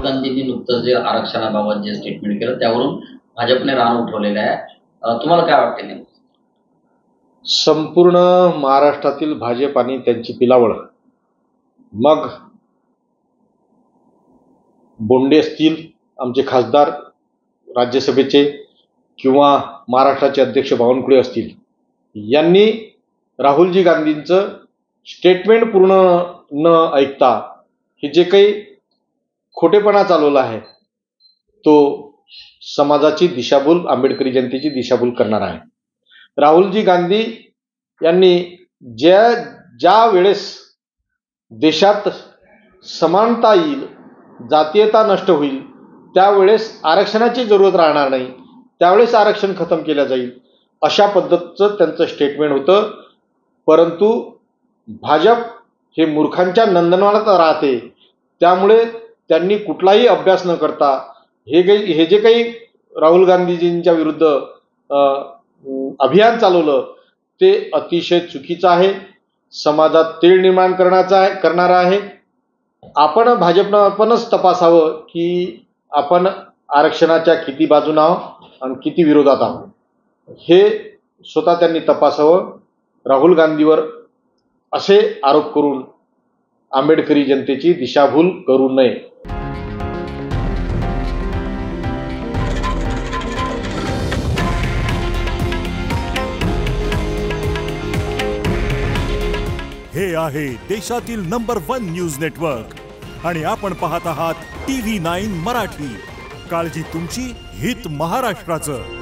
गांधींनी नुकतंच जे आरक्षणाबाबत जे स्टेटमेंट केलं त्यावरून भाजपने रान उठवलेलं आहे. तुम्हाला काय वाटते नेमकं? संपूर्ण महाराष्ट्रातील भाजप आणि त्यांची पिलावळ, मग बोंडे असतील आमचे खासदार राज्यसभेचे किंवा महाराष्ट्राचे अध्यक्ष बावनकुळे असतील, यांनी राहुलजी गांधींचं स्टेटमेंट पूर्ण न ऐकता हे जे काही खोटेपणा चालवला आहे तो समाजाची दिशाभूल, आंबेडकरी जनतेची दिशाभूल करणार आहे. राहुलजी गांधी यांनी ज्या वेळेस देशात समानता येईल, जातीयता नष्ट होईल, त्यावेळेस आरक्षणाची जरूरत राहणार नाही, त्यावेळेस आरक्षण खतम केलं जाईल, अशा पद्धतीचं त्यांचं स्टेटमेंट होतं. परंतु भाजप हे मूर्खांच्या नंदनवनात राहते, त्यामुळे त्यांनी कुठलाही अभ्यास न करता हे जे काही राहुल गांधीजींच्या विरुद्ध अभियान चालवलं ते अतिशय चुकीचं आहे, समाजात तेढ निर्माण करणारं आहे. आपणच तपासावं की आपण आरक्षणाच्या किती बाजूने आहोत आणि किती विरोधात आहोत, हे स्वतः त्यांनी तपासावं. राहुल गांधीवर असे आरोप करून आंबेडकरी जनतेची दिशाभूल करू नये. हे आहे देशातील नंबर 1 न्यूज नेटवर्क आणि आपण पाहत आहात TV9 मराठी. काळजी तुमची, हित महाराष्ट्राचं.